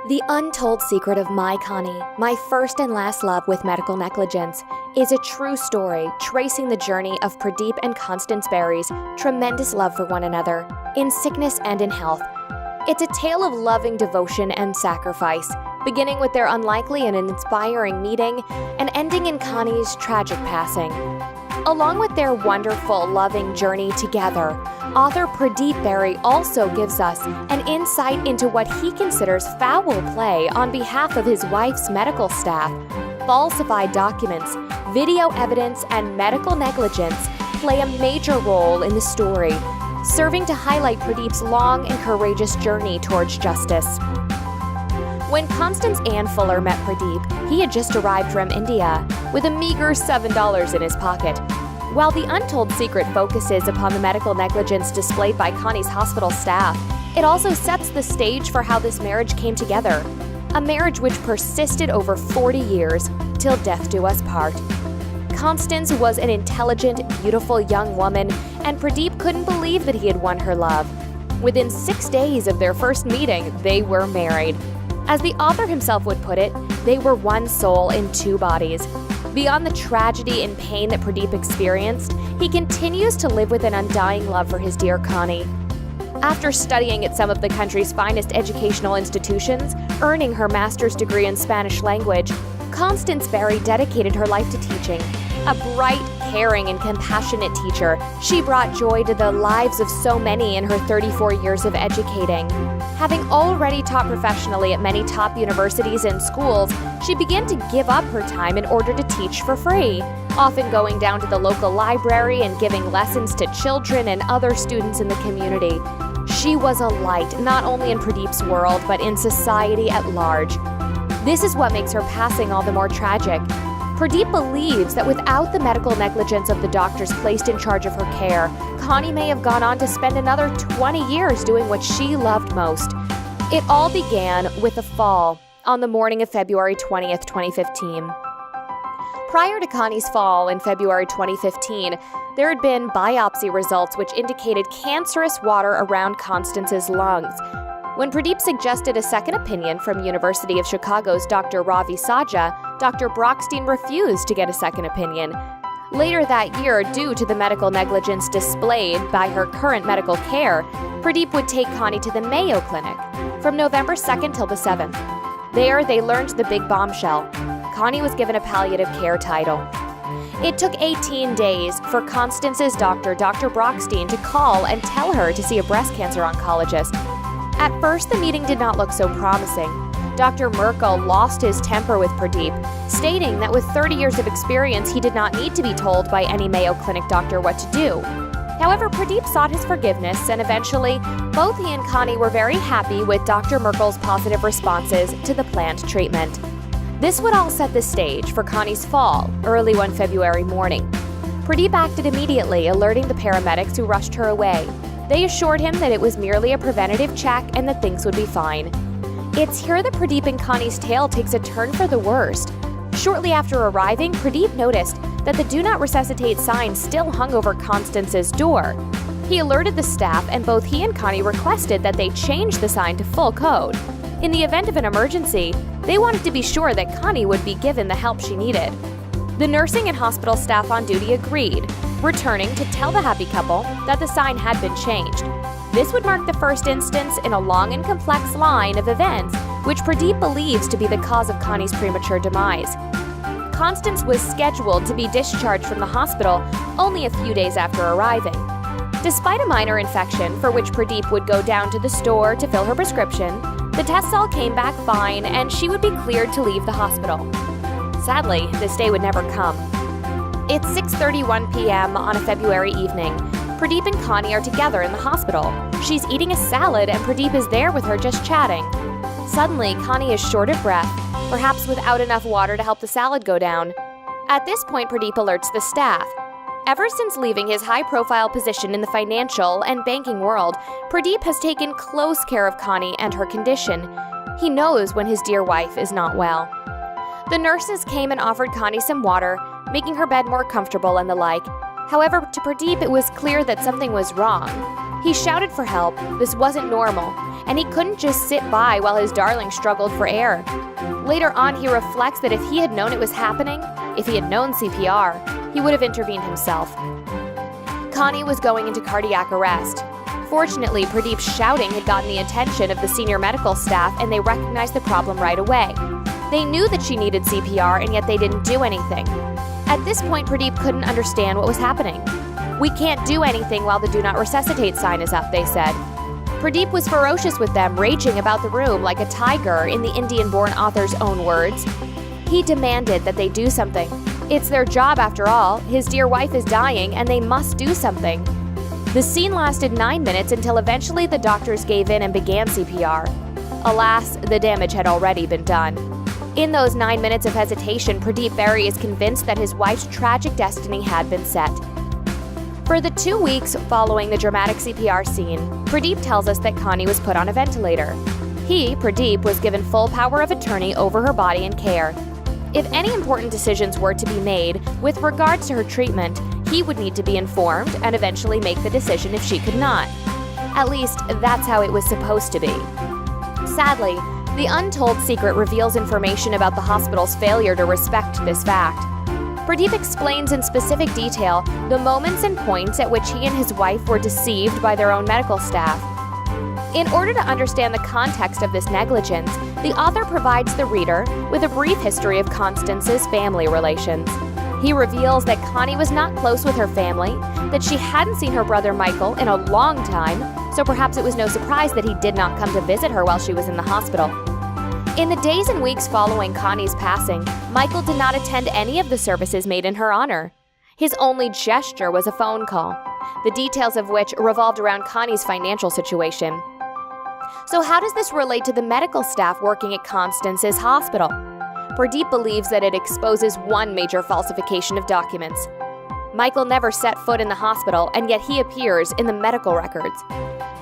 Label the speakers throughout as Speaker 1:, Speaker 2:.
Speaker 1: The untold secret of My Connie, my first and last love with medical negligence, is a true story tracing the journey of Pradeep and Constance Berry's tremendous love for one another, in sickness and in health. It's a tale of loving devotion and sacrifice, beginning with their unlikely and inspiring meeting and ending in Connie's tragic passing. Along with their wonderful, loving journey together, author Pradeep Berry also gives us an insight into what he considers foul play on behalf of his wife's medical staff. Falsified documents, video evidence, and medical negligence play a major role in the story, serving to highlight Pradeep's long and courageous journey towards justice. When Constance Ann Fuller met Pradeep, he had just arrived from India with a meager $7 in his pocket. While the untold secret focuses upon the medical negligence displayed by Connie's hospital staff, it also sets the stage for how this marriage came together, a marriage which persisted over 40 years, till death do us part. Constance was an intelligent, beautiful young woman, and Pradeep couldn't believe that he had won her love. Within 6 days of their first meeting, they were married. As the author himself would put it, they were one soul in two bodies. Beyond the tragedy and pain that Pradeep experienced, he continues to live with an undying love for his dear Connie. After studying at some of the country's finest educational institutions, earning her master's degree in Spanish language, Constance Berry dedicated her life to teaching. A bright, caring, and compassionate teacher, she brought joy to the lives of so many in her 34 years of educating. Having already taught professionally at many top universities and schools, she began to give up her time in order to teach for free, often going down to the local library and giving lessons to children and other students in the community. She was a light, not only in Pradeep's world, but in society at large. This is what makes her passing all the more tragic. Pradeep believes that without the medical negligence of the doctors placed in charge of her care, Connie may have gone on to spend another 20 years doing what she loved most. It all began with a fall on the morning of February 20th, 2015. Prior to Connie's fall in February 2015, there had been biopsy results which indicated cancerous water around Constance's lungs. When Pradeep suggested a second opinion from University of Chicago's Dr. Ravi Saja, Dr. Brockstein refused to get a second opinion. Later that year, due to the medical negligence displayed by her current medical care, Pradeep would take Connie to the Mayo Clinic from November 2nd till the 7th. There, they learned the big bombshell. Connie was given a palliative care title. It took 18 days for Constance's doctor, Dr. Brockstein, to call and tell her to see a breast cancer oncologist. At first, the meeting did not look so promising. Dr. Merkel lost his temper with Pradeep, stating that with 30 years of experience, he did not need to be told by any Mayo Clinic doctor what to do. However, Pradeep sought his forgiveness, and eventually, both he and Connie were very happy with Dr. Merkel's positive responses to the planned treatment. This would all set the stage for Connie's fall, early one February morning. Pradeep acted immediately, alerting the paramedics who rushed her away. They assured him that it was merely a preventative check and that things would be fine. It's here that Pradeep and Connie's tale takes a turn for the worst. Shortly after arriving, Pradeep noticed that the Do Not Resuscitate sign still hung over Constance's door. He alerted the staff, and both he and Connie requested that they change the sign to full code. In the event of an emergency, they wanted to be sure that Connie would be given the help she needed. The nursing and hospital staff on duty agreed, returning to tell the happy couple that the sign had been changed. This would mark the first instance in a long and complex line of events which Pradeep believes to be the cause of Connie's premature demise. Constance was scheduled to be discharged from the hospital only a few days after arriving. Despite a minor infection for which Pradeep would go down to the store to fill her prescription, the tests all came back fine and she would be cleared to leave the hospital. Sadly, this day would never come. It's 6:31 p.m. on a February evening. Pradeep and Connie are together in the hospital. She's eating a salad and Pradeep is there with her just chatting. Suddenly, Connie is short of breath, perhaps without enough water to help the salad go down. At this point, Pradeep alerts the staff. Ever since leaving his high-profile position in the financial and banking world, Pradeep has taken close care of Connie and her condition. He knows when his dear wife is not well. The nurses came and offered Connie some water, making her bed more comfortable and the like. However, to Pradeep, it was clear that something was wrong. He shouted for help, this wasn't normal, and he couldn't just sit by while his darling struggled for air. Later on, he reflects that if he had known it was happening, if he had known CPR, he would have intervened himself. Connie was going into cardiac arrest. Fortunately, Pradeep's shouting had gotten the attention of the senior medical staff, and they recognized the problem right away. They knew that she needed CPR, and yet they didn't do anything. At this point, Pradeep couldn't understand what was happening. "We can't do anything while the do not resuscitate sign is up," they said. Pradeep was ferocious with them, raging about the room like a tiger, in the Indian-born author's own words. He demanded that they do something. It's their job after all. His dear wife is dying, and they must do something. The scene lasted 9 minutes until eventually the doctors gave in and began CPR. Alas, the damage had already been done. In those 9 minutes of hesitation, Pradeep Berry is convinced that his wife's tragic destiny had been set. For the 2 weeks following the dramatic CPR scene, Pradeep tells us that Connie was put on a ventilator. He, Pradeep, was given full power of attorney over her body and care. If any important decisions were to be made with regards to her treatment, he would need to be informed and eventually make the decision if she could not. At least, that's how it was supposed to be. Sadly, the untold secret reveals information about the hospital's failure to respect this fact. Pradeep explains in specific detail the moments and points at which he and his wife were deceived by their own medical staff. In order to understand the context of this negligence, the author provides the reader with a brief history of Constance's family relations. He reveals that Connie was not close with her family, that she hadn't seen her brother Michael in a long time, so perhaps it was no surprise that he did not come to visit her while she was in the hospital. In the days and weeks following Connie's passing, Michael did not attend any of the services made in her honor. His only gesture was a phone call, the details of which revolved around Connie's financial situation. So how does this relate to the medical staff working at Constance's hospital? Pradeep believes that it exposes one major falsification of documents. Michael never set foot in the hospital, and yet he appears in the medical records.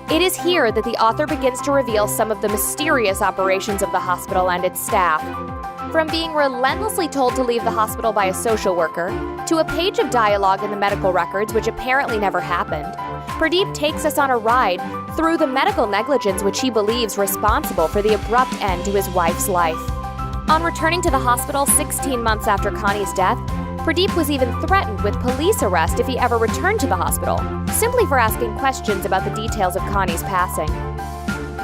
Speaker 1: It is here that the author begins to reveal some of the mysterious operations of the hospital and its staff. From being relentlessly told to leave the hospital by a social worker, to a page of dialogue in the medical records which apparently never happened, Pradeep takes us on a ride through the medical negligence which he believes responsible for the abrupt end to his wife's life. On returning to the hospital 16 months after Connie's death, Pradeep was even threatened with police arrest if he ever returned to the hospital, simply for asking questions about the details of Connie's passing.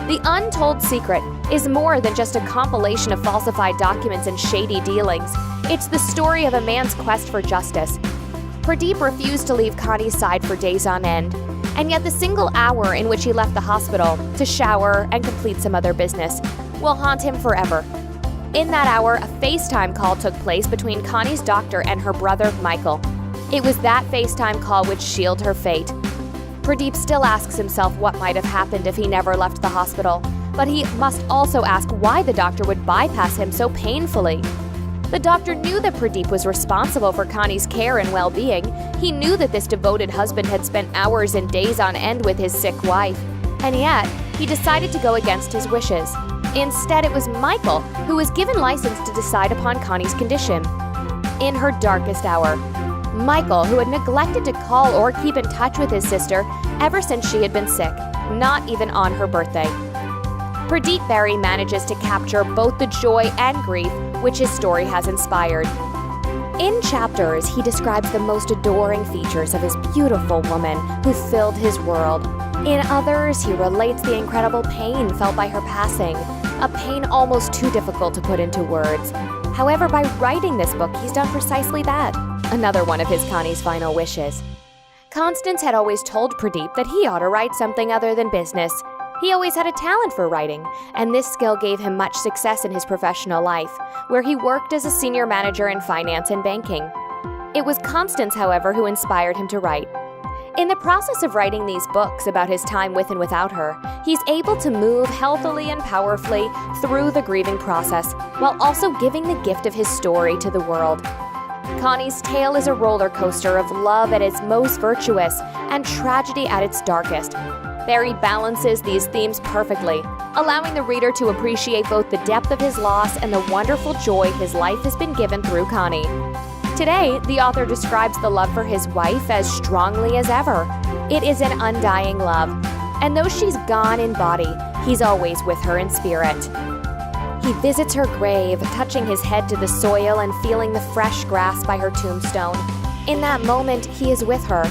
Speaker 1: The Untold Secret is more than just a compilation of falsified documents and shady dealings. It's the story of a man's quest for justice. Pradeep refused to leave Connie's side for days on end, and yet the single hour in which he left the hospital to shower and complete some other business will haunt him forever. In that hour, a FaceTime call took place between Connie's doctor and her brother, Michael. It was that FaceTime call which sealed her fate. Pradeep still asks himself what might have happened if he never left the hospital, but he must also ask why the doctor would bypass him so painfully. The doctor knew that Pradeep was responsible for Connie's care and well-being. He knew that this devoted husband had spent hours and days on end with his sick wife, and yet he decided to go against his wishes. Instead, it was Michael who was given license to decide upon Connie's condition. In her darkest hour, Michael, who had neglected to call or keep in touch with his sister ever since she had been sick, not even on her birthday. Pradeep Berry manages to capture both the joy and grief which his story has inspired. In chapters, he describes the most adoring features of his beautiful woman who filled his world. In others, he relates the incredible pain felt by her passing, a pain almost too difficult to put into words. However, by writing this book, he's done precisely that, another one of his Connie's final wishes. Constance had always told Pradeep that he ought to write something other than business. He always had a talent for writing, and this skill gave him much success in his professional life, where he worked as a senior manager in finance and banking. It was Constance, however, who inspired him to write. In the process of writing these books about his time with and without her, he's able to move healthily and powerfully through the grieving process, while also giving the gift of his story to the world. Connie's tale is a roller coaster of love at its most virtuous and tragedy at its darkest. Berry balances these themes perfectly, allowing the reader to appreciate both the depth of his loss and the wonderful joy his life has been given through Connie. Today, the author describes the love for his wife as strongly as ever. It is an undying love. and though she's gone in body, he's always with her in spirit. He visits her grave, touching his head to the soil and feeling the fresh grass by her tombstone. In that moment, he is with her.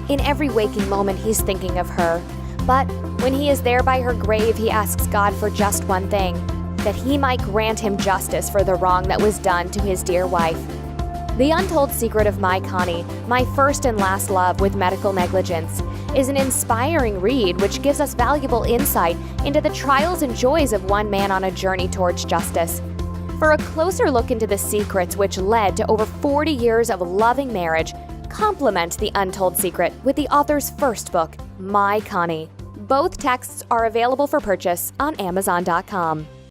Speaker 1: In every waking moment, he's thinking of her. But when he is there by her grave, he asks God for just one thing, that he might grant him justice for the wrong that was done to his dear wife. The Untold Secret of My Connie, My First and Last Love with Medical Negligence, is an inspiring read which gives us valuable insight into the trials and joys of one man on a journey towards justice. For a closer look into the secrets which led to over 40 years of loving marriage, complement The Untold Secret with the author's first book, My Connie. Both texts are available for purchase on Amazon.com.